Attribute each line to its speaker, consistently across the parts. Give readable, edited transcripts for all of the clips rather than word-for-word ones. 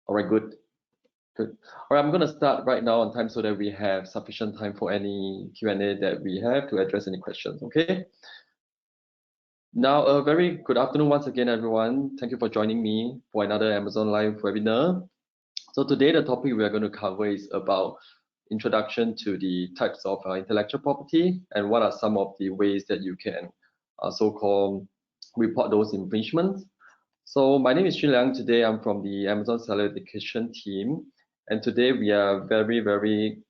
Speaker 1: All right, good. Good. All right, I'm going to start right now on time so that we have sufficient time for any Q&A that we have to address any questions, okay? Now, a very good afternoon once again, everyone. Thank you for joining me for another Amazon Live webinar. So today, the topic we are going to cover is about introduction to the types of intellectual property and what are some of the ways that you can so-called report those infringements. So my name is Xun Liang. Today, I'm from the Amazon Seller Education team. And today we are very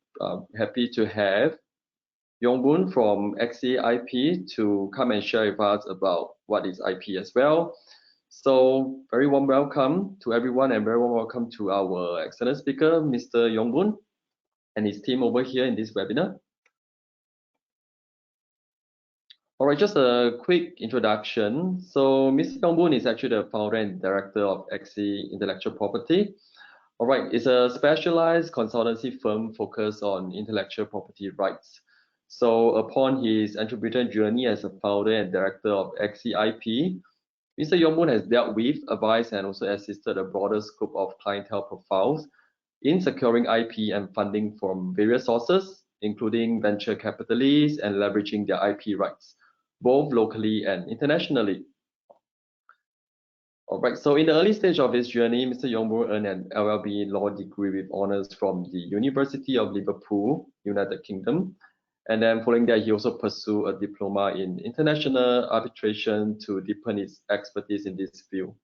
Speaker 1: happy to have Yongbun from XCIP to come and share with us about what is IP as well. So very warm welcome to everyone and very warm welcome to our excellent speaker, Mr. Yongbun, and his team over here in this webinar. All right, just a quick introduction. So Mr. Yongbun is actually the founder and director of XC Intellectual Property. All right, it's a specialized consultancy firm focused on intellectual property rights. So upon his entrepreneurial journey as a founder and director of XCIP, Mr. Yongbun has dealt with, advised, and also assisted a broader scope of clientele profiles in securing IP and funding from various sources, including venture capitalists and leveraging their IP rights, both locally and internationally. All right, so in the early stage of his journey, Mr. Yongbun earned an LLB law degree with honors from the University of Liverpool, United Kingdom. And then following that, he also pursued a diploma in international arbitration to deepen his expertise in this field.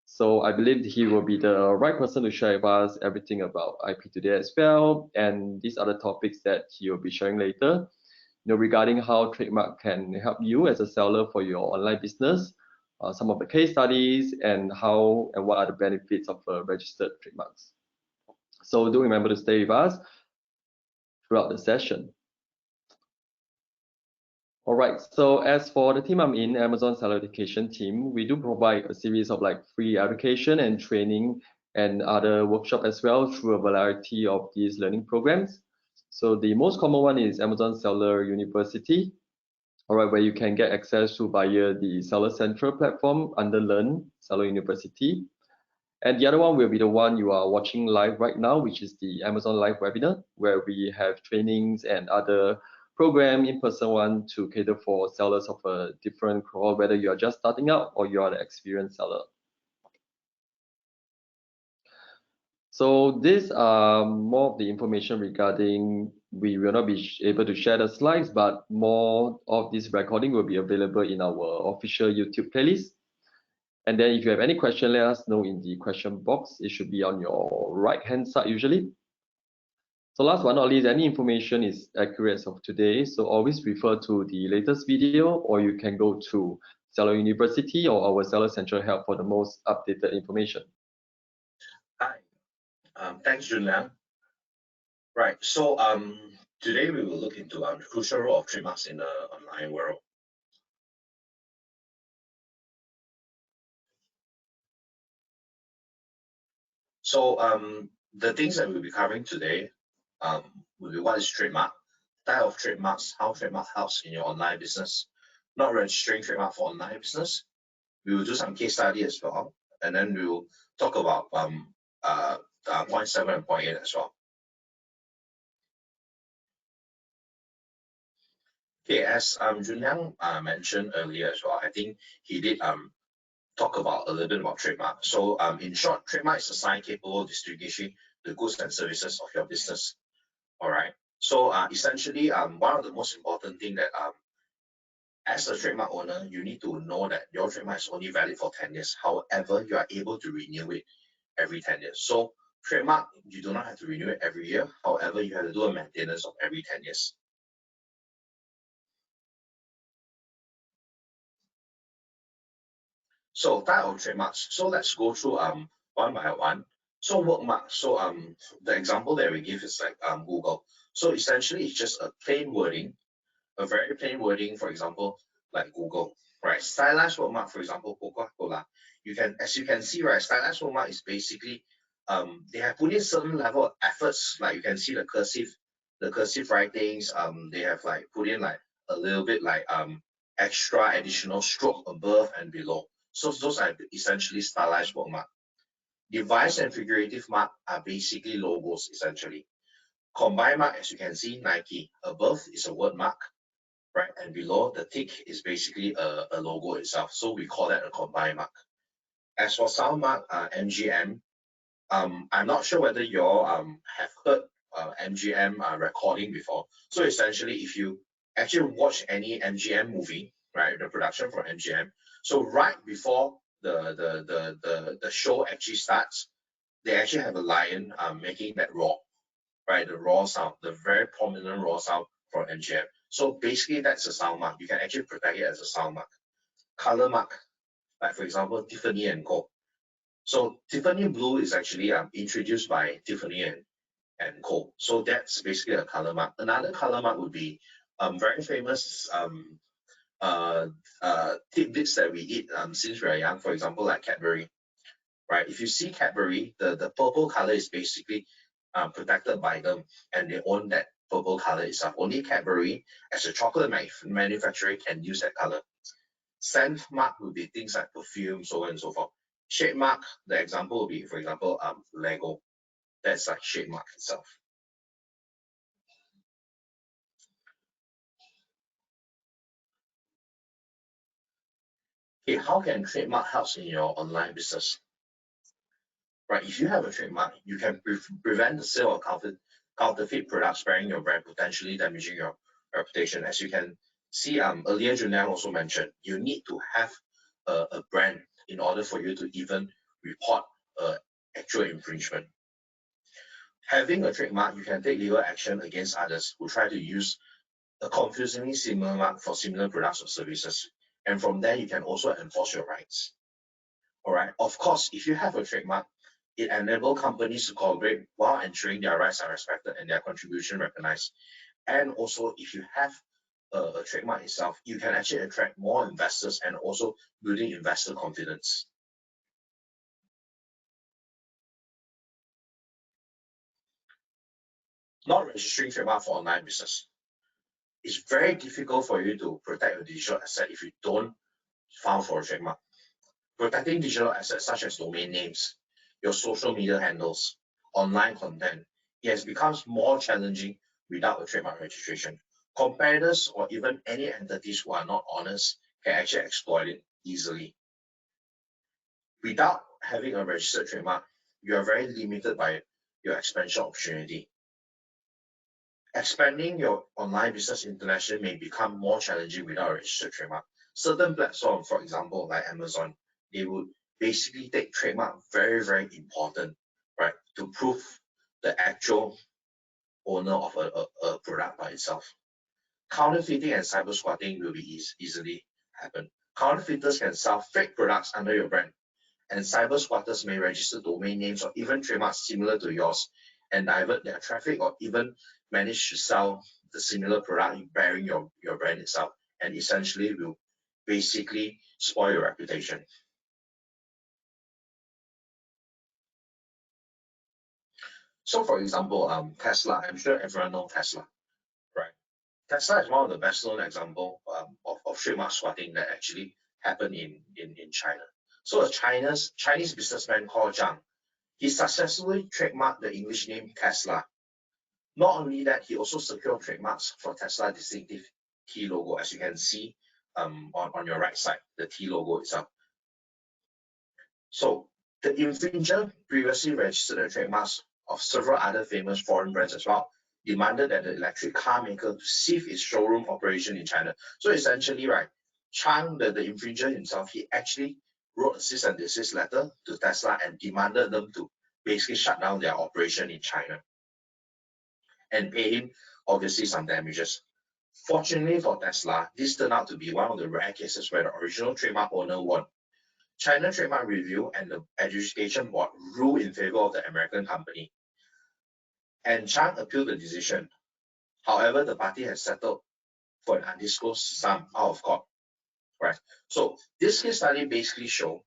Speaker 1: So I believe he will be the right person to share with us everything about IP today as well, and these other topics that he will be sharing later, regarding how trademark can help you as a seller for your online business, some of the case studies, and how and what are the benefits of registered trademarks. So do remember to stay with us throughout the session. All right, so as for the team I'm in, Amazon Seller Education team, we do provide a series of free education and training and other workshop as well through a variety of these learning programs. So the most common one is Amazon Seller University, all right, where you can get access to via the Seller Central platform under Learn Seller University. And the other one will be the one you are watching live right now, which is the Amazon Live webinar, where we have trainings and other program in-person one to cater for sellers of a different cohort, whether you are just starting out or you are an experienced seller. So these are more of the information regarding, we will not be able to share the slides, but more of this recording will be available in our official YouTube playlist. And then if you have any question, let us know in the question box. It should be on your right-hand side usually. So last but not least, any information is accurate as of today. So always refer to the latest video, or you can go to Seller University or our Seller Central Help for the most updated information.
Speaker 2: Hi, thanks, Xun Liang. Right, so today we will look into the crucial role of trademarks in the online world. So the things that we'll be covering today will be what is trademark, type of trademarks, how trademark helps in your online business, not registering trademark for online business. We will do some case study as well, and then we will talk about point 7 and point 8 as well. Okay, as Xun Liang mentioned earlier as well, I think he did talk about a little bit about trademark. So in short, trademark is a sign capable of distinguishing the goods and services of your business. All right. So essentially, one of the most important thing that as a trademark owner, you need to know that your trademark is only valid for 10 years. However, you are able to renew it every 10 years. So trademark, you do not have to renew it every year. However, you have to do a maintenance of every 10 years. So type of trademarks. So let's go through one by one. So workmark. So the example that we give is like Google. So essentially, it's just a plain wording, a very plain wording. For example, like Google, right? Stylized workmark, for example, Coca-Cola. You can, as you can see, right, stylized workmark is basically they have put in certain level of efforts. Like you can see the cursive writings. They have like put in like a little bit like extra additional stroke above and below. So those are essentially stylized workmark. Device and figurative mark are basically logos essentially. Combined mark, as you can see, Nike. Above is a word mark, right? And below the tick is basically a logo itself. So we call that a combined mark. As for sound mark, MGM, I'm not sure whether you all have heard MGM recording before. So essentially, if you actually watch any MGM movie, right, the production from MGM, so right before the show actually starts, they actually have a lion making that roar, right, the raw sound, the very prominent raw sound from MGM. So basically, that's a sound mark. You can actually protect it as a sound mark. Color mark, like for example, Tiffany and Co. So Tiffany blue is actually introduced by Tiffany and Co. So that's basically a color mark. Another color mark would be very famous uh, tidbits that we eat since we are young. For example, like Cadbury, right? If you see Cadbury, the purple color is basically protected by them, and they own that purple color itself. Only Cadbury, as a chocolate manufacturer, can use that color. Scent mark would be things like perfume, so on and so forth. Shape mark, the example would be, for example, Lego. That's like shape mark itself. Okay, how can trademark help in your online business? Right, if you have a trademark, you can prevent the sale of counterfeit products bearing your brand, potentially damaging your reputation. As you can see, earlier Julian also mentioned, you need to have a brand in order for you to even report actual infringement. Having a trademark, you can take legal action against others who try to use a confusingly similar mark for similar products or services. And from there, you can also enforce your rights. All right. Of course, if you have a trademark, it enables companies to collaborate while ensuring their rights are respected and their contribution recognized. And also, if you have a trademark itself, you can actually attract more investors and also building investor confidence. Not registering trademark for online business. It's very difficult for you to protect your digital asset if you don't file for a trademark. Protecting digital assets such as domain names, your social media handles, online content, it has become more challenging without a trademark registration. Competitors or even any entities who are not honest can actually exploit it easily. Without having a registered trademark, you are very limited by your expansion opportunity. Expanding your online business internationally may become more challenging without a registered trademark. Certain platforms, for example, like Amazon, they would basically take trademark very, very important, right, to prove the actual owner of a product by itself. Counterfeiting and cyber squatting will be easily happen. Counterfeiters can sell fake products under your brand, and cyber squatters may register domain names or even trademarks similar to yours and divert their traffic or even manage to sell the similar product bearing your brand itself, and essentially will basically spoil your reputation. So for example, Tesla, I'm sure everyone knows Tesla, right? Tesla is one of the best known example of trademark squatting that actually happened in China. So a Chinese businessman called Zhang, he successfully trademarked the English name Tesla. Not only that, he also secured trademarks for Tesla distinctive T logo, as you can see on your right side, the T logo itself. So the infringer previously registered the trademarks of several other famous foreign brands as well, demanded that the electric car maker to cease its showroom operation in China. So essentially, right, Chang, the infringer himself, he actually wrote a cease and desist letter to Tesla and demanded them to basically shut down their operation in China and pay him obviously some damages. Fortunately for Tesla, this turned out to be one of the rare cases where the original trademark owner won. China Trademark Review and the Adjudication Board ruled in favor of the American company, and Chang appealed the decision. However, the party has settled for an undisclosed sum out of court. Right. So this case study basically show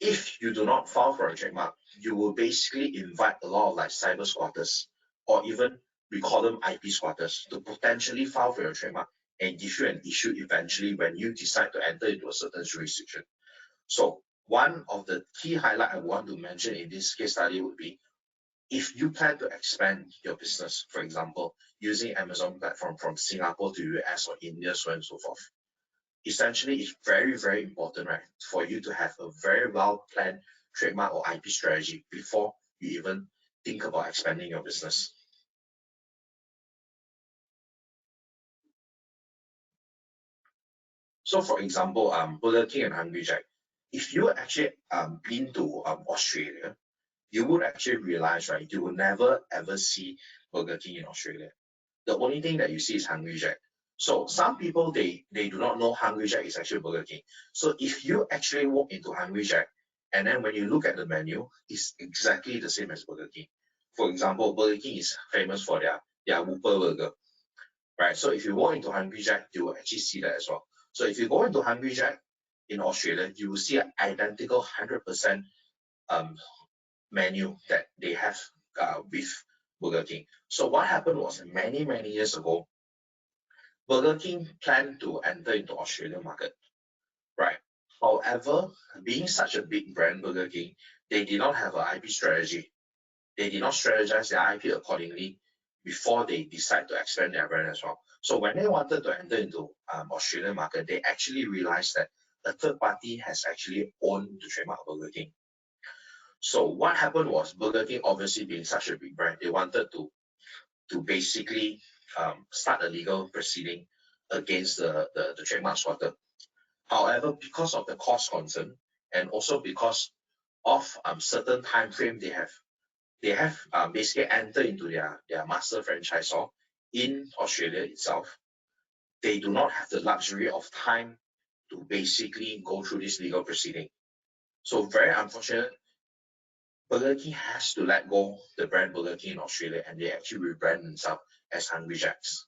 Speaker 2: if you do not file for a trademark, you will basically invite a lot of like cyber squatters, or even we call them IP squatters, to potentially file for your trademark and give you an issue eventually when you decide to enter into a certain jurisdiction. So one of the key highlight I want to mention in this case study would be, if you plan to expand your business, for example, using Amazon platform from Singapore to US or India, so on and so forth, essentially it's very, very important, right, for you to have a very well planned trademark or IP strategy before you even think about expanding your business. So for example, Burger King and Hungry Jack, if you actually been to Australia, you would actually realize, right, you will never ever see Burger King in Australia. The only thing that you see is Hungry Jack. So some people, they do not know Hungry Jack is actually Burger King. So if you actually walk into Hungry Jack, and then when you look at the menu, it's exactly the same as Burger King. For example, Burger King is famous for their Whopper burger, right? So if you walk into Hungry Jack, you will actually see that as well. So if you go into Hungry Jack in Australia, you will see an identical 100% menu that they have with Burger King. So what happened was, many, many years ago, Burger King planned to enter into Australian market, right? However, being such a big brand, Burger King, they did not have an IP strategy. They did not strategize their IP accordingly before they decide to expand their brand as well. So when they wanted to enter into Australian market, they actually realized that a third party has actually owned the trademark of Burger King. So what happened was, Burger King, obviously being such a big brand, they wanted to basically start a legal proceeding against the trademark squatter. However, because of the cost concern, and also because of certain time frame they have basically entered into their master franchisor in Australia itself, they do not have the luxury of time to basically go through this legal proceeding. So very unfortunate, Burger King has to let go the brand Burger King in Australia, and they actually rebrand themselves as Hungry Jacks.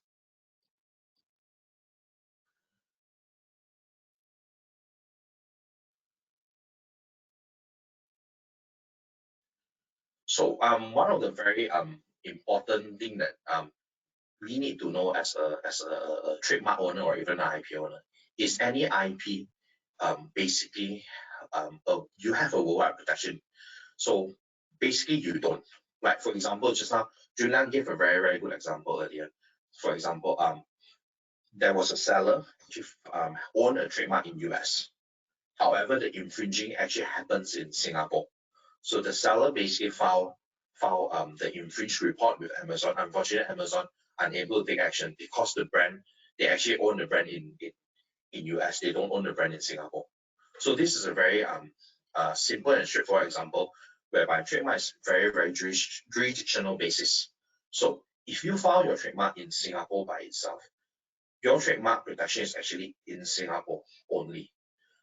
Speaker 2: So one of the very important thing that we need to know as a trademark owner or even an IP owner is, any IP basically you have a worldwide protection. So basically you don't. Like for example, just now Julian gave a very, very good example earlier. For example, there was a seller which owned a trademark in US. However, the infringing actually happens in Singapore. So the seller basically filed the infringed report with Amazon. Unfortunately, Amazon unable to take action because the brand, they actually own the brand in US. They don't own the brand in Singapore. So this is a very simple and straightforward example whereby trademark is very, very jurisdictional basis. So if you file your trademark in Singapore by itself, your trademark protection is actually in Singapore only.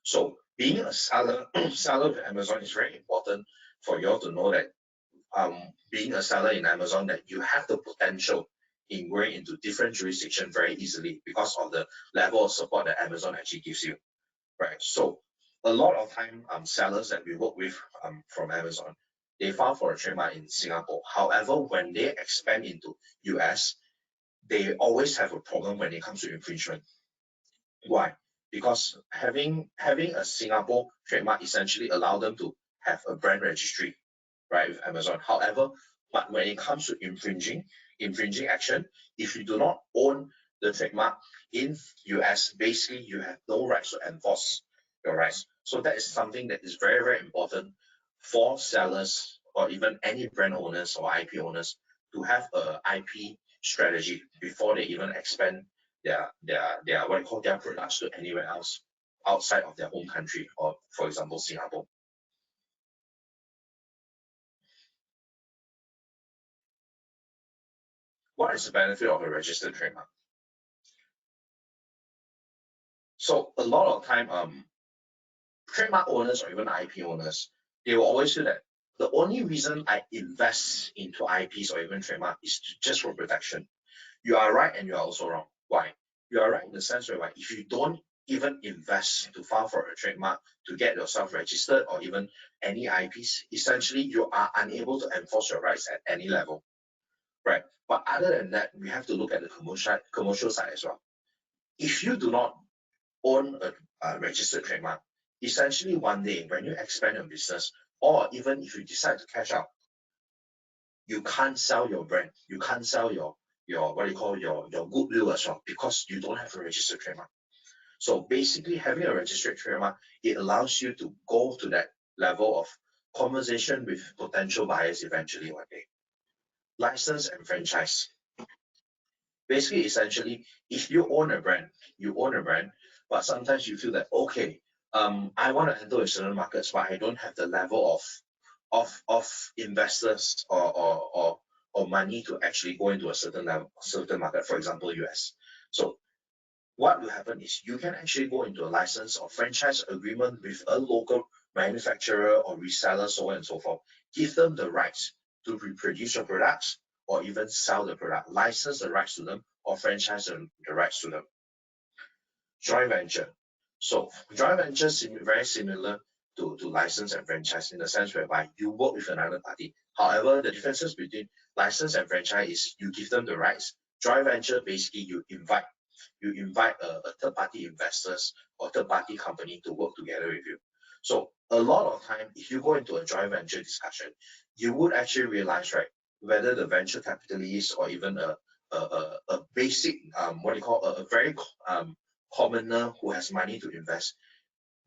Speaker 2: So being a seller with Amazon is very important for you all to know that being a seller in Amazon, that you have the potential in going into different jurisdictions very easily because of the level of support that Amazon actually gives you, right? So a lot of time, sellers that we work with from Amazon, they file for a trademark in Singapore. However, when they expand into US, they always have a problem when it comes to infringement. Why? Because having a Singapore trademark essentially allow them to have a brand registry, right, with Amazon. However, but when it comes to infringing action, if you do not own the trademark in US, basically you have no rights to enforce your rights. So that is something that is very, very important for sellers or even any brand owners or IP owners to have a IP strategy before they even expand their what you call their products to anywhere else outside of their home country, or for example Singapore. What is the benefit of a registered trademark? So a lot of time, trademark owners or even IP owners, they will always say that the only reason I invest into IPs or even trademark is just for protection. You are right and you are also wrong. Why? You are right in the sense where if you don't even invest to file for a trademark to get yourself registered or even any IPs, essentially you are unable to enforce your rights at any level, right? But other than that, we have to look at the commercial side as well. If you do not own a registered trademark, essentially one day when you expand your business, or even if you decide to cash out, you can't sell your brand, you can't sell your what do you call your goodwill as well, because you don't have a registered trademark. So basically, having a registered trademark, it allows you to go to that level of conversation with potential buyers eventually one day. License and franchise. Basically, essentially, if you own a brand, but sometimes you feel that, okay, I want to enter certain markets, but I don't have the level of investors or money to actually go into a certain market, for example, US. So what will happen is you can actually go into a license or franchise agreement with a local manufacturer or reseller, so on and so forth. Give them the rights to reproduce your products or even sell the product, license the rights to them or franchise the rights to them. Joint venture. So joint venture is very similar to license and franchise in the sense whereby you work with another party. However, the differences between license and franchise is you give them the rights. Joint venture, basically you invite a third-party investors or third-party company to work together with you. So a lot of time, if you go into a joint venture discussion, you would actually realize, right, whether the venture capitalist or even a basic what do you call a very commoner who has money to invest,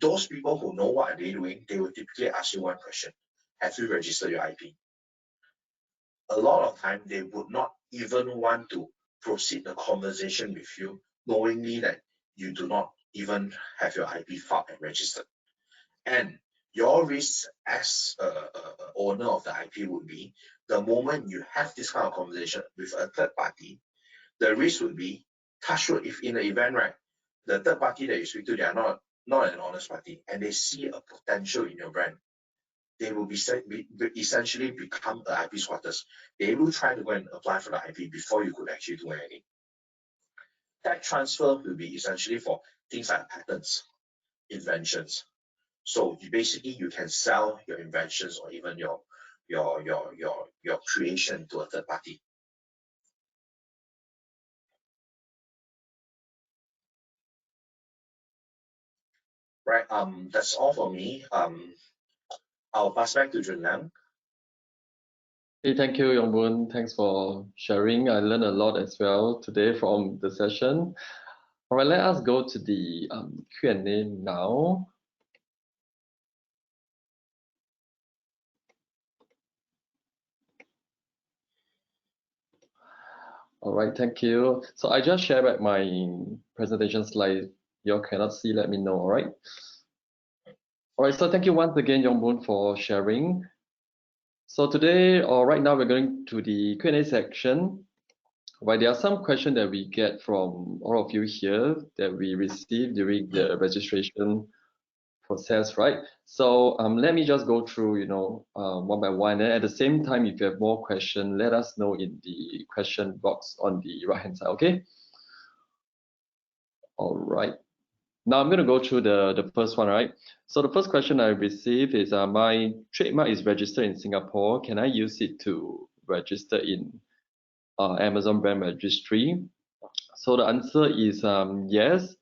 Speaker 2: those people who know what are they doing, they will typically ask you one question: have you registered your IP? A lot of time they would not even want to proceed the conversation with you, knowingly that you do not even have your IP filed and registered. And your risk as a owner of the IP would be, the moment you have this kind of conversation with a third party, the risk would be, touch wood, if in the event, right, the third party that you speak to, they are not an honest party, and they see a potential in your brand, they will be essentially become the IP squatters. They will try to go and apply for the IP before you could actually do anything. Tech transfer will be essentially for things like patents, inventions. So you can sell your inventions or even your creation to a third party. Right. That's all for me. I'll pass back to Junliang.
Speaker 1: Hey, thank you, Yongboon. Thanks for sharing. I learned a lot as well today from the session. All right, let us go to the Q&A now. All right, thank you. So I just shared back my presentation slide. You cannot see, let me know, all right? All right, so thank you once again, Yongboon, for sharing. So today, or right now, we're going to the Q&A section. Right, there are some questions that we get from all of you here that we received during the registration process, right? So let me just go through, one by one. And at the same time, if you have more questions, let us know in the question box on the right-hand side, okay? All right. Now I'm going to go through the first one, right? So the first question I received is, my trademark is registered in Singapore. Can I use it to register in Amazon brand registry? So the answer is yes.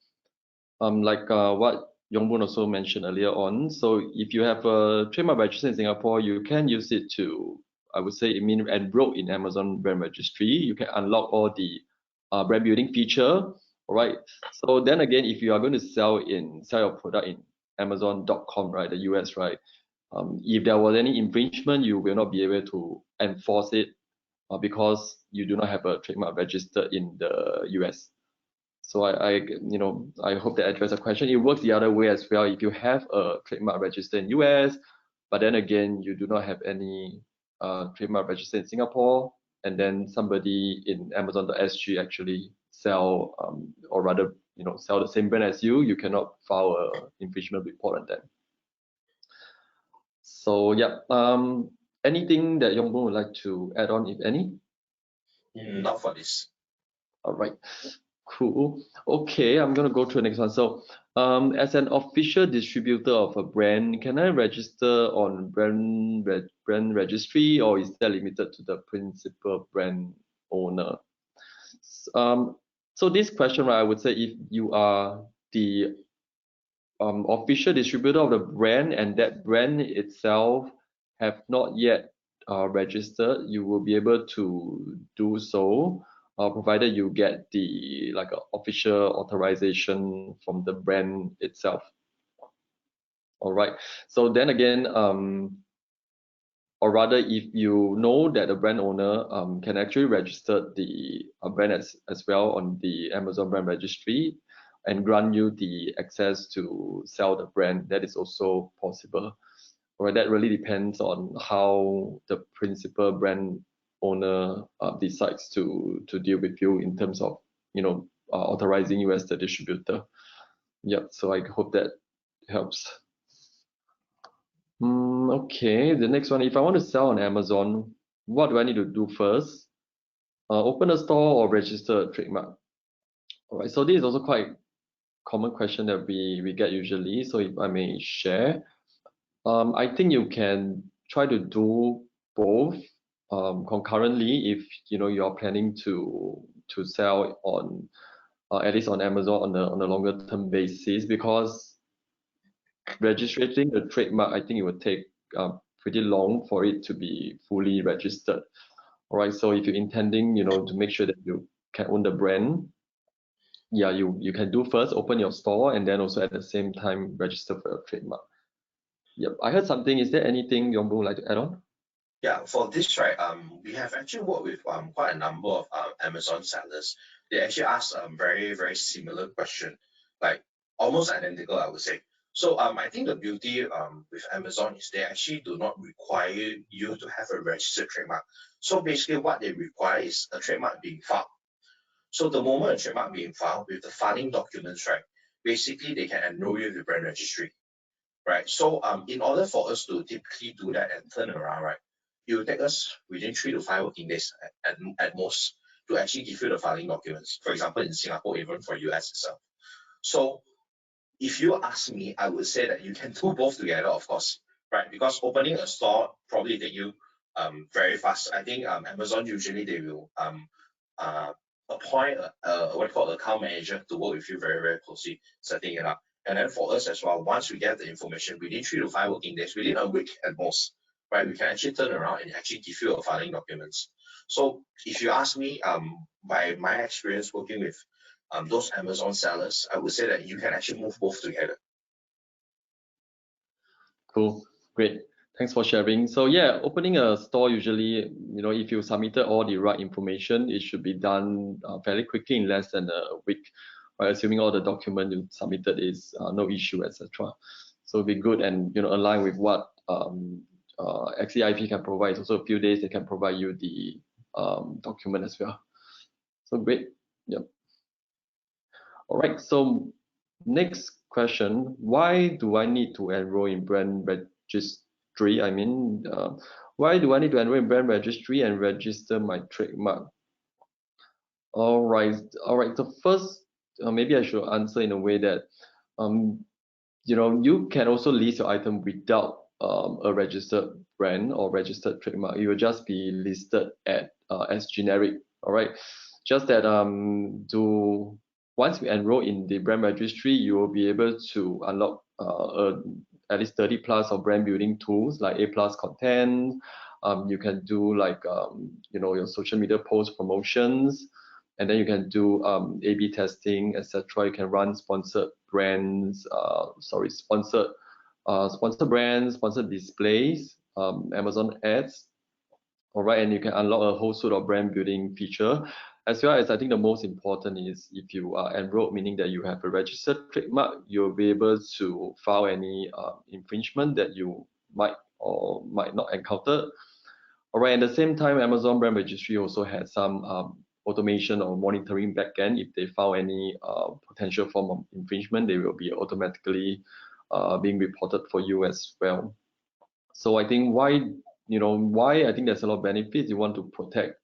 Speaker 1: Like what Yongboon also mentioned earlier on. So if you have a trademark registered in Singapore, you can use it to, I would say, enroll in Amazon brand registry. You can unlock all the brand building feature. All right. So then again, if you are going to sell your product in Amazon.com, right, the US, right, if there was any infringement, you will not be able to enforce it because you do not have a trademark registered in the US. So I hope that addressed the question. It works the other way as well. If you have a trademark registered in US, but then again, you do not have any trademark registered in Singapore, and then somebody in Amazon.sg actually sell, or rather, sell the same brand as you, you cannot file an infringement report on them. So yeah, anything that Yongboon would like to add on, if any?
Speaker 2: Not for this.
Speaker 1: All right. Cool. Okay, I'm gonna go to the next one. So, as an official distributor of a brand, can I register on brand registry, or is that limited to the principal brand owner? So this question, right, I would say if you are the official distributor of the brand and that brand itself have not yet registered, you will be able to do so, provided you get the like official authorization from the brand itself. All right. So then again, or rather, if you know that the brand owner can actually register the brand as well on the Amazon brand registry and grant you the access to sell the brand, that is also possible. Or that really depends on how the principal brand owner decides to deal with you in terms of authorizing you as the distributor. Yep. So I hope that helps. Okay, the next one. If I want to sell on Amazon, what do I need to do first? Open a store or register a trademark? All right, so this is also quite common question that we get usually. So if I may share, I think you can try to do both concurrently if you're planning to sell on at least on Amazon on a longer term basis, because registering the trademark, I think it would take pretty long for it to be fully registered. All right, so if you're intending, to make sure that you can own the brand, yeah, you can do first, open your store, and then also at the same time register for your trademark. Yep, I heard something. Is there anything Yongbu would like to add on?
Speaker 2: Yeah, for this, right, we have actually worked with quite a number of Amazon sellers. They actually ask very, very similar question, like almost identical, I would say. So I think the beauty with Amazon is they actually do not require you to have a registered trademark. So basically what they require is a trademark being filed. So the moment a trademark being filed with the filing documents, right, basically they can enroll you with the brand registry, right? So in order for us to typically do that and turn around, right, it will take us within 3 to 5 working days at most to actually give you the filing documents. For example, in Singapore, even for US itself. So if you ask me, I would say that you can do both together, of course, right? Because opening a store probably take you very fast. I think Amazon usually they will uh, appoint a what you call account manager to work with you very, very closely, setting it up. And then for us as well, once we get the information within 3 to 5 working days, within a week at most, right, we can actually turn around and actually give you a filing documents. So if you ask me, by my experience working with those Amazon sellers, I would say that you can actually move both together.
Speaker 1: Cool, great. Thanks for sharing. So yeah, opening a store usually, if you submitted all the right information, it should be done fairly quickly in less than a week, right? Assuming all the document you submitted is no issue, etc. So it'd be good and align with what XEIP can provide. It's also a few days they can provide you the document as well. So great. Yep. All right. So next question: why do I need to enroll in brand registry? I mean, why do I need to enroll in brand registry and register my trademark? All right. All right. So first, maybe I should answer in a way that, you can also list your item without a registered brand or registered trademark. It will just be listed as generic. All right. Just that once you enroll in the brand registry, you will be able to unlock at least 30 plus of brand building tools like A plus content. You can do like your social media post promotions, and then you can do A/B testing, etc. You can run sponsored brands, sponsored brands, sponsored displays, Amazon ads. All right, and you can unlock a whole suite of brand building feature, as well as I think the most important is if you are enrolled, meaning that you have a registered trademark, you'll be able to file any infringement that you might or might not encounter. All right, at the same time, Amazon Brand Registry also has some automation or monitoring backend. If they found any potential form of infringement, they will be automatically being reported for you as well. So I think why I think there's a lot of benefits. You want to protect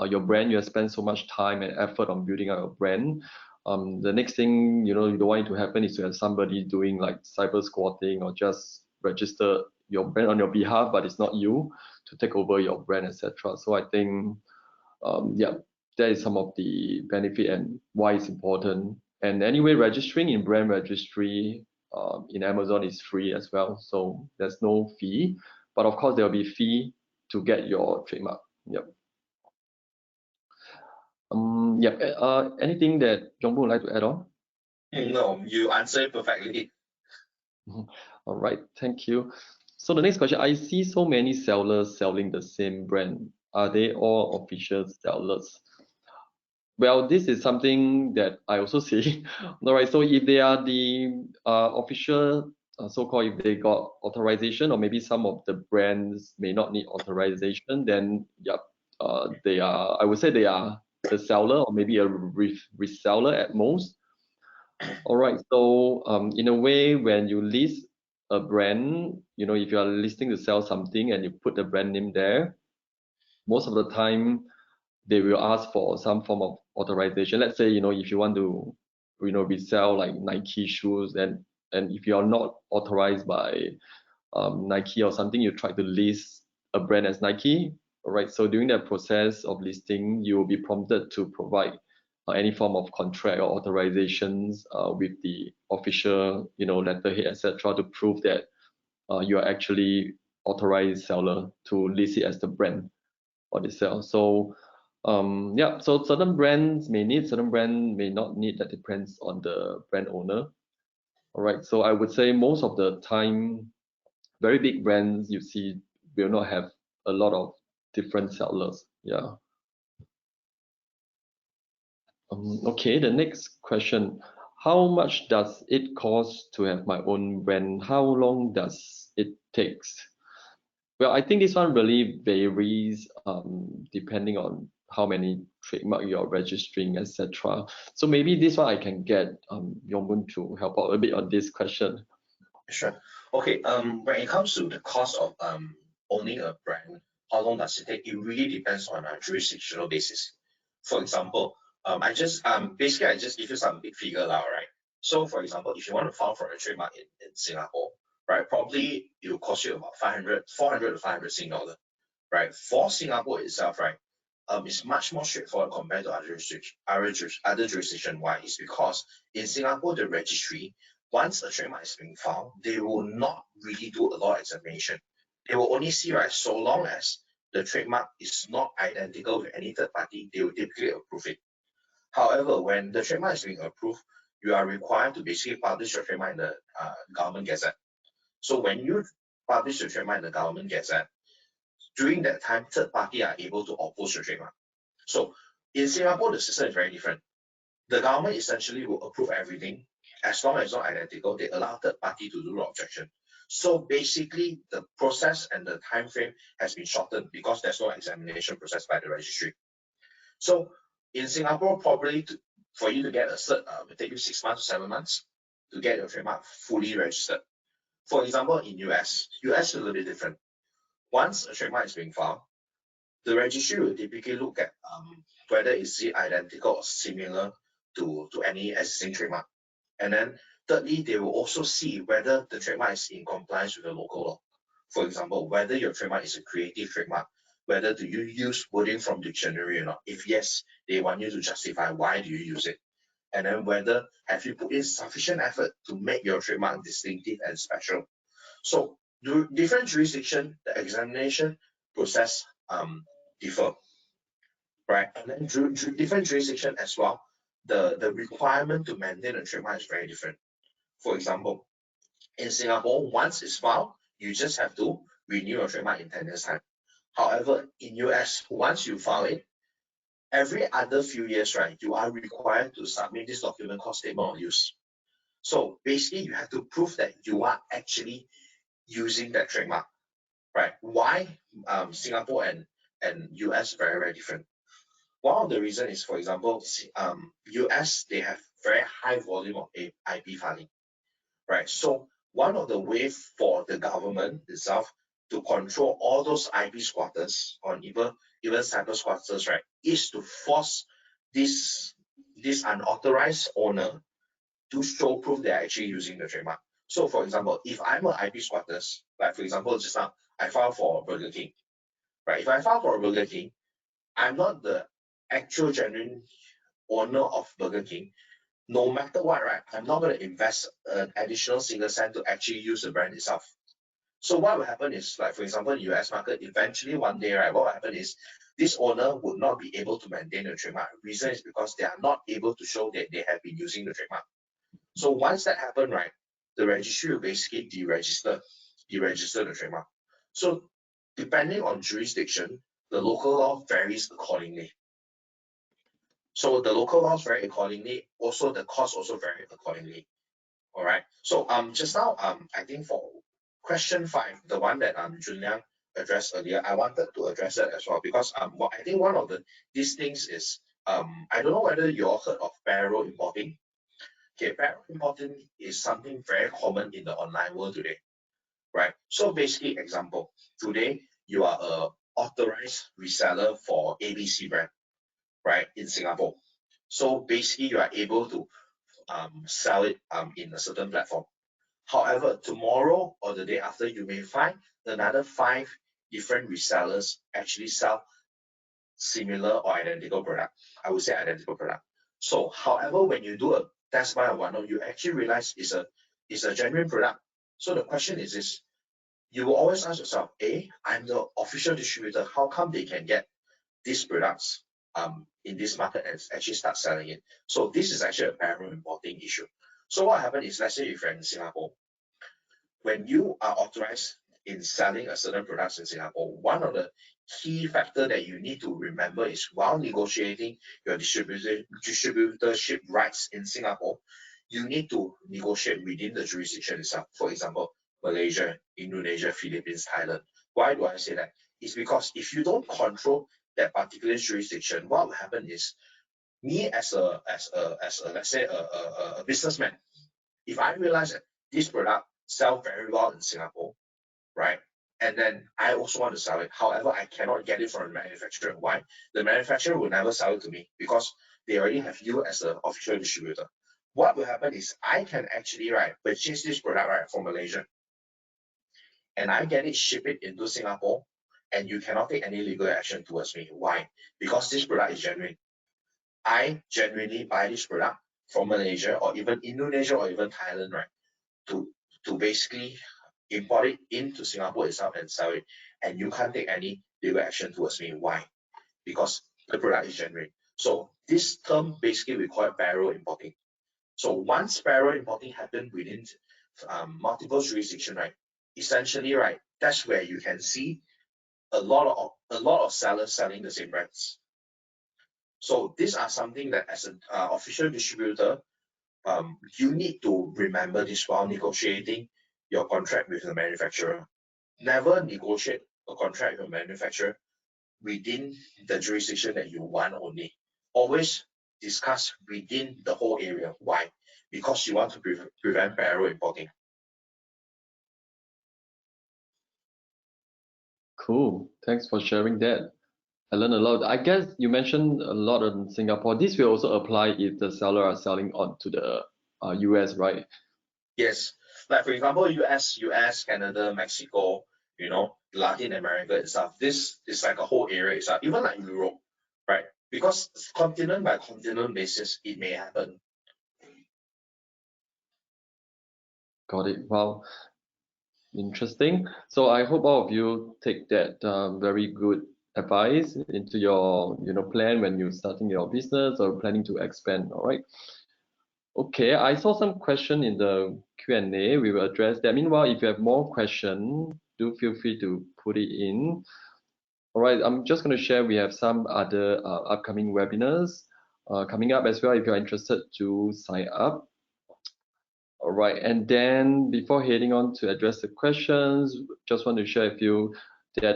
Speaker 1: your brand. You have spent so much time and effort on building out your brand. The next thing you don't want it to happen is to have somebody doing like cyber squatting or just register your brand on your behalf, but it's not you, to take over your brand, etc. So I think yeah, that is some of the benefit and why it's important. And anyway, registering in brand registry in Amazon is free as well, so there's no fee. But of course, there will be fee to get your trademark. Yep. Yep. Anything that Jongbu would like to add on?
Speaker 2: No, you answered perfectly.
Speaker 1: All right, thank you. So the next question, I see so many sellers selling the same brand. Are they all official sellers? Well, this is something that I also see. All right, so if they are the official, so-called, if they got authorization, or maybe some of the brands may not need authorization, then yeah, they are. I would say they are the seller, or maybe a reseller at most. All right, so in a way, when you list a brand, if you are listing to sell something and you put the brand name there, most of the time they will ask for some form of authorization. Let's say, if you want to, resell like Nike shoes, and if you are not authorized by Nike or something, you try to list a brand as Nike. All right, so during that process of listing, you will be prompted to provide any form of contract or authorizations with the official, letterhead, etc., to prove that you are actually authorized seller to list it as the brand or the sell. So yeah, so certain brands may need, certain brand may not need. That depends on the brand owner. All right, so I would say most of the time, very big brands you see will not have a lot of different sellers. Yeah. Okay, the next question. How much does it cost to have my own brand? How long does it takes? Well, I think this one really varies depending on how many trademark you're registering, etc. So maybe this one I can get Yongmun to help out a bit on this question.
Speaker 2: Sure. Okay. When it comes to the cost of owning a brand, how long does it take? It really depends on a jurisdictional basis. For example, basically I just give you some big figure now, right? So for example, if you want to file for a trademark in Singapore, right, probably it will cost you about 400 to 500 Sing dollar, right? For Singapore itself, right, it's much more straightforward compared to other jurisdiction. Why? Is because in Singapore, the registry, once a trademark is being filed, they will not really do a lot of examination. They will only see, right, so long as the trademark is not identical with any third party, they will typically approve it. However, when the trademark is being approved, you are required to basically publish your trademark in the government gazette. So when you publish the trademark in the government gazette, during that time, third party are able to oppose your trademark. So in Singapore, the system is very different. The government essentially will approve everything. As long as it's not identical, they allow third party to do the objection. So basically, the process and the time frame has been shortened because there's no examination process by the registry. So in Singapore, probably for you to get a cert, it will take you 6 months to 7 months to get your trademark fully registered. For example, in US is a little bit different. Once a trademark is being filed, the registry will typically look at whether is it identical or similar to any existing trademark. And then thirdly, they will also see whether the trademark is in compliance with the local law. For example, whether your trademark is a creative trademark, whether do you use wording from dictionary or not. If yes, they want you to justify why do you use it. And then whether have you put in sufficient effort to make your trademark distinctive and special. So different jurisdiction, the examination process differ, right? And then different jurisdiction as well, the requirement to maintain a trademark is very different. For example, in Singapore, once it's filed, you just have to renew your trademark in 10 years' time. However, in US, once you file it, every other few years, right, you are required to submit this document called statement of use. So basically, you have to prove that you are actually using that trademark, right? Why Singapore and US very, very different? One of the reason is, for example, US, they have very high volume of IP filing, right? So one of the ways for the government itself to control all those IP squatters or even cyber squatters, right, is to force this unauthorized owner to show proof they're actually using the trademark. So for example, if I'm an IP squatters, like for example, just now I filed for Burger King, right? If I file for Burger King, I'm not the actual genuine owner of Burger King. no matter what, right, I'm not going to invest an additional single cent to actually use the brand itself. So what will happen is, like for example, in US market, eventually one day, right, what will happen is this owner would not be able to maintain the trademark. Reason is because they are not able to show that they have been using the trademark. So once that happens, right, the registry will basically deregister the trademark. So depending on jurisdiction, the local law varies accordingly. So the local laws vary accordingly. Also, the cost also vary accordingly. All right. So just now I think for question 5, the one that Junliang addressed earlier, I wanted to address that as well because what I think one of these things is I don't know whether you all heard of parallel importing. Okay, parallel importing is something very common in the online world today, right? So basically, example, today you are a authorized reseller for ABC brand, right, in Singapore. So basically, you are able to sell it in a certain platform. However, tomorrow or the day after, you may find another 5 different resellers actually sell similar or identical product. I would say identical product. So, however, when you do a test buy or whatnot, you actually realize it's a genuine product. So the question is this: you will always ask yourself, I'm the official distributor. How come they can get these products in this market and actually start selling it? So this is actually a parallel importing issue. So what happened is, let's say if you're in Singapore, when you are authorized in selling a certain products in Singapore, one of the key factor that you need to remember is while negotiating your distributorship rights in Singapore, you need to negotiate within the jurisdiction itself. For example, Malaysia, Indonesia, Philippines, Thailand. Why do I say that? It's because if you don't control that particular jurisdiction, what will happen is me as a let's say a businessman, if I realize that this product sell very well in Singapore, right? And then I also want to sell it. However, I cannot get it from the manufacturer. Why? The manufacturer will never sell it to me because they already have you as the official distributor. What will happen is I can actually purchase this product from Malaysia, and I get it, ship it into Singapore, and you cannot take any legal action towards me. Why? Because this product is genuine. I genuinely buy this product from Malaysia or even Indonesia or even Thailand, right? To basically import it into Singapore itself and sell it, and you can't take any legal action towards me. Why? Because the product is genuine. So this term basically we call it parallel importing. So once parallel importing happens within multiple jurisdiction, right? Essentially, right, that's where you can see a lot of sellers selling the same brands. So these are something that as an official distributor, you need to remember this while negotiating your contract with the manufacturer. Never negotiate a contract with a manufacturer within the jurisdiction that you want only. Always discuss within the whole area. Why? Because you want to prevent parallel importing.
Speaker 1: Cool. Thanks for sharing that. I learned a lot. I guess you mentioned a lot in Singapore. This will also apply if the seller are selling on to the US, right?
Speaker 2: Yes. Like for example, US, Canada, Mexico, Latin America itself. This is like a whole area itself, even like Europe, right? Because continent by continent basis, it may happen.
Speaker 1: Got it. Wow. Interesting. So I hope all of you take that very good advice into your plan when you're starting your business or planning to expand. All right. Okay, I saw some question in the Q&A. We will address that. Meanwhile, if you have more question, do feel free to put it in. All right, I'm just going to share. We have some other upcoming webinars coming up as well. If you're interested to sign up. All right, and then before heading on to address the questions, just want to share with you that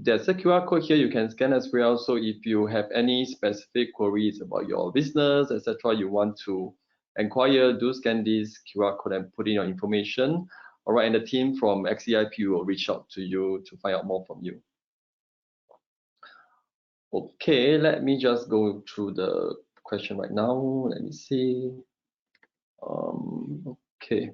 Speaker 1: there's a QR code here you can scan as well. So if you have any specific queries about your business, etc., you want to inquire, do scan this QR code and put in your information. All right, and the team from XEIP will reach out to you to find out more from you. Okay, let me just go through the question right now. Let me see. Okay.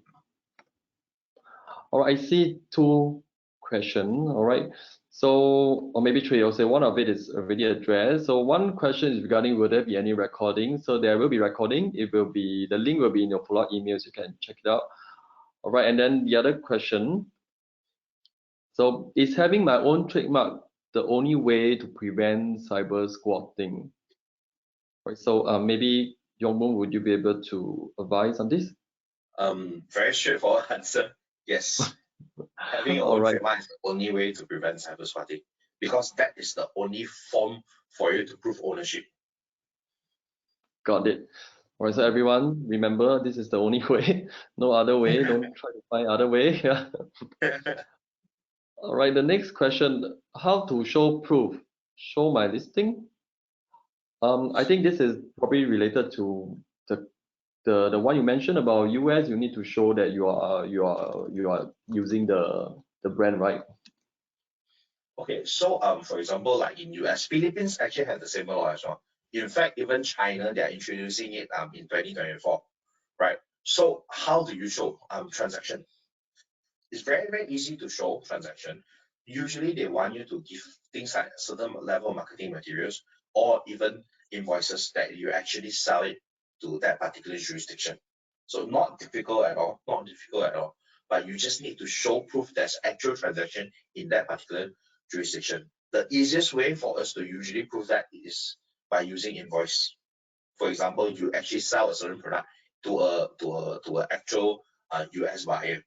Speaker 1: All right, I see 2 question. All right. So, or maybe three, I'll say one of it is already addressed. So one question is regarding will there be any recording? So there will be recording. It will be, the link will be in your follow-up emails. You can check it out. All right. And then the other question. So is having my own trademark the only way to prevent cyber squatting? Right. So maybe Yongmun, would you be able to advise on this?
Speaker 2: Very straightforward answer. Yes. Having your
Speaker 1: All
Speaker 2: own
Speaker 1: right.
Speaker 2: trademark is the only way to prevent cyber squatting, because that is the only form for you to prove ownership.
Speaker 1: Got it. All right, so everyone, remember this is the only way, no other way. Don't try to find other way. Yeah. All right, the next question: how to show proof? Show my listing. I think this is probably related to the one you mentioned about US. You need to show that you are using the brand, right?
Speaker 2: Okay, so for example, like in US, Philippines actually have the same law as well. In fact, even China, they are introducing it in 2024, right? So how do you show transaction? It's very, very easy to show transaction. Usually they want you to give things like certain level of marketing materials or even invoices that you actually sell it to that particular jurisdiction. So not difficult at all, not difficult at all. But you just need to show proof there's actual transaction in that particular jurisdiction. The easiest way for us to usually prove that is by using invoice. For example, you actually sell a certain product to a actual US buyer.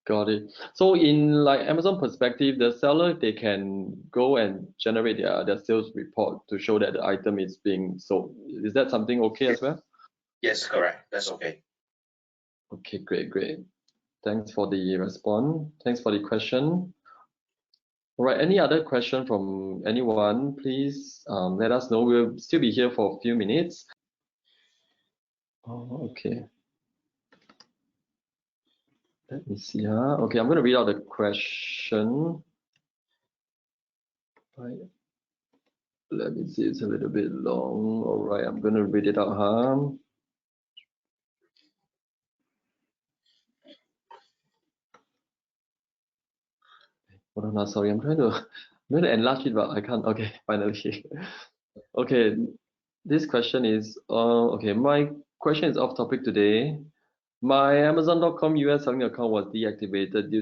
Speaker 1: Got it. So in like Amazon perspective, the seller, they can go and generate their sales report to show that the item is being sold. Is that something okay as well?
Speaker 2: Yes, correct. That's okay.
Speaker 1: Okay, great. Thanks for the response. Thanks for the question. All right, any other question from anyone, please let us know. We'll still be here for a few minutes. Oh, okay. Let me see. Okay, I'm going to read out the question. Right. Let me see, it's a little bit long. All right, I'm going to read it out. Hold on, sorry, I'm trying to enlarge it, but I can't. Okay, finally. Okay, this question is, okay, my question is off topic today. My Amazon.com US selling account was deactivated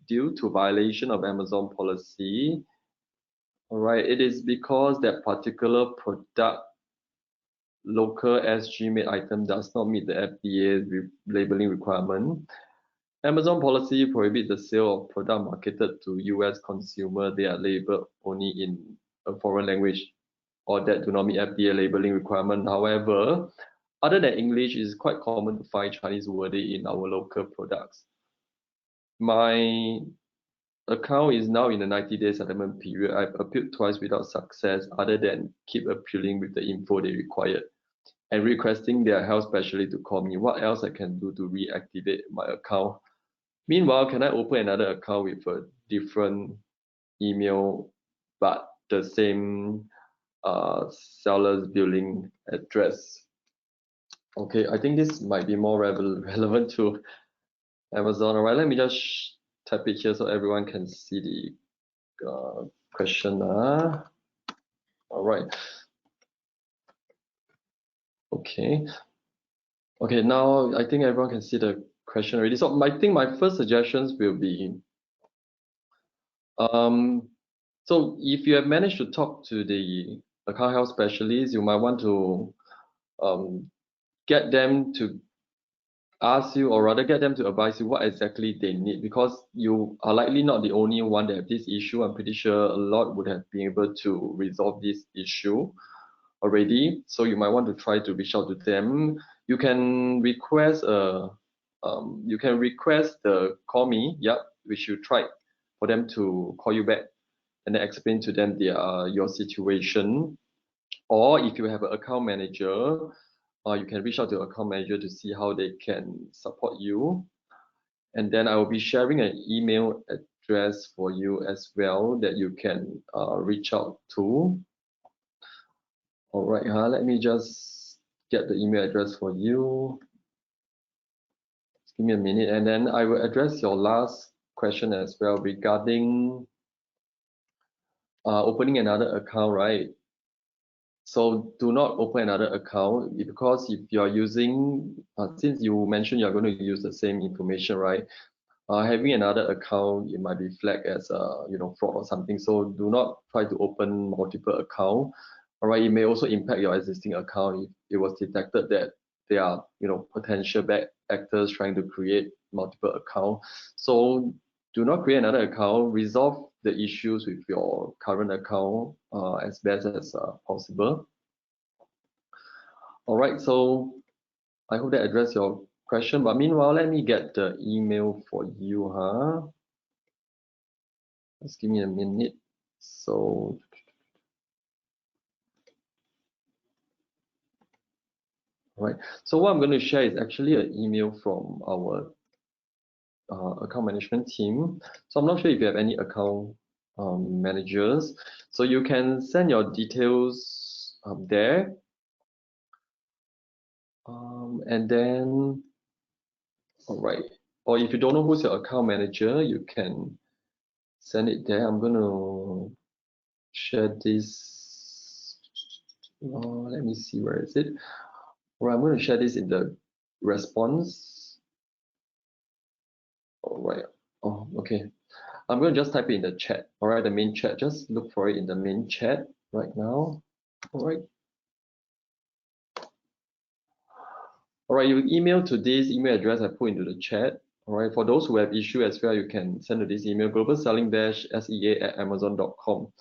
Speaker 1: due to violation of Amazon policy. All right, it is because that particular product local SG made item does not meet the FDA labeling requirement. Amazon policy prohibits the sale of product marketed to US consumer. They are labeled only in a foreign language or that do not meet FDA labeling requirement. However, other than English, it is quite common to find Chinese wording in our local products. My account is now in the 90-day settlement period. I've appealed twice without success, other than keep appealing with the info they required and requesting their health specialist to call me. What else I can do to reactivate my account? Meanwhile, can I open another account with a different email but the same seller's billing address? Okay, I think this might be more relevant to Amazon. All right, let me just type it here so everyone can see the question. All right. Okay. Okay, now I think everyone can see the question already. So I think my first suggestions will be, so if you have managed to talk to the account health specialist, you might want to get them to ask you, or rather get them to advise you what exactly they need, because you are likely not the only one that have this issue. I'm pretty sure a lot would have been able to resolve this issue already. So you might want to try to reach out to them. You can request the call me, which you tried, for them to call you back and then explain to them your situation. Or if you have an account manager, you can reach out to account manager to see how they can support you. And then I will be sharing an email address for you as well that you can reach out to. All right, let me just get the email address for you. Just give me a minute, and then I will address your last question as well regarding opening another account, right? So do not open another account because if you are using, since you mentioned you're going to use the same information, right? Having another account, it might be flagged as fraud or something. So do not try to open multiple account. All right, it may also impact your existing account if it was detected that there are potential bad actors trying to create multiple account. So do not create another account. Resolve the issues with your current account as best as possible. All right, so I hope that addressed your question. But meanwhile, let me get the email for you, huh? Just give me a minute. So, right. So what I'm going to share is actually an email from our account management team. So I'm not sure if you have any account managers. So you can send your details there. And then, all right. Or if you don't know who's your account manager, you can send it there. I'm going to share this. Let me see, where is it? All right, I'm going to share this in the response. All right. Oh, okay. I'm going to just type it in the chat. All right, the main chat. Just look for it in the main chat right now. All right. All right, you email to this email address I put into the chat. All right, for those who have issue as well, you can send to this email, globalselling-sea@amazon.com.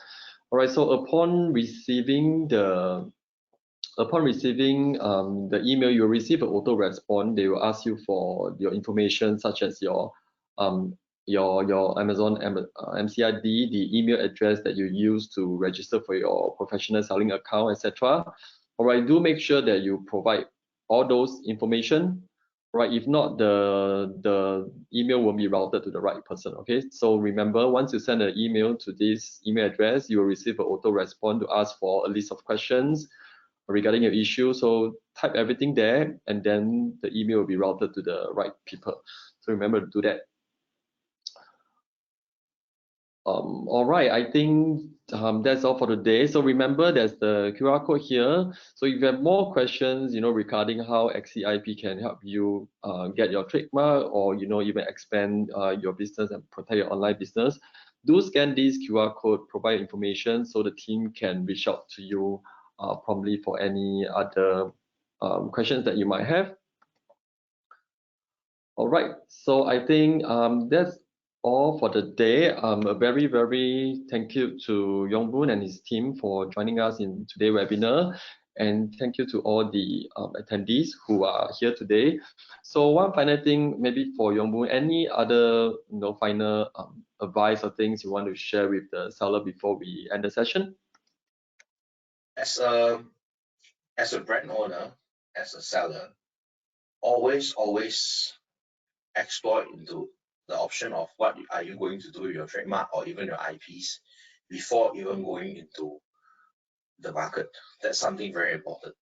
Speaker 1: All right, so upon receiving the email, you'll receive an auto response. They will ask you for your information such as your Amazon MCID, the email address that you use to register for your professional selling account, etc. All right, do make sure that you provide all those information. Right, if not, the email will be routed to the right person. Okay, so remember, once you send an email to this email address, you will receive an auto response to ask for a list of questions regarding your issue. So type everything there, and then the email will be routed to the right people. So remember to do that. All right, I think that's all for today. So remember, there's the QR code here. So if you have more questions, regarding how XCIP can help you get your trademark, or even expand your business and protect your online business, do scan this QR code, provide information so the team can reach out to you promptly for any other questions that you might have. All right, so I think that's all for the day. A very, very thank you to Yongboon and his team for joining us in today's webinar. And thank you to all the attendees who are here today. So one final thing, maybe for Yongboon, any other final advice or things you want to share with the seller before we end the session?
Speaker 2: As a brand owner, as a seller, always explore into the option of what are you going to do with your trademark or even your IPs before even going into the market. That's something very important.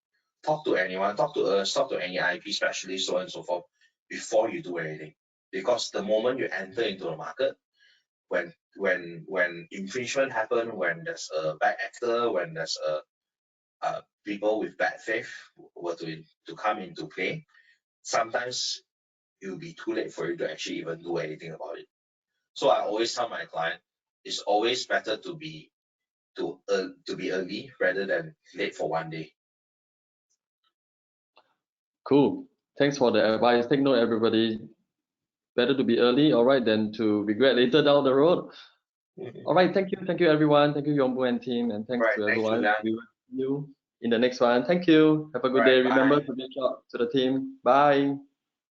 Speaker 2: Talk to anyone, talk to us, talk to any IP specialist, so on and so forth, before you do anything. Because the moment you enter into the market, when infringement happen, when there's a bad actor, when there's people with bad faith were to come into play, sometimes it will be too late for you to actually even do anything about it. So I always tell my client, it's always better to be early rather than late for one day.
Speaker 1: Cool. Thanks for the advice. Take note, everybody. Better to be early, all right, than to regret later down the road. All right, thank you everyone. Thank you, Yongboon and team, and thanks to everyone. We will see you in the next one. Thank you. Have a good day. Remember to reach out to the team. Bye.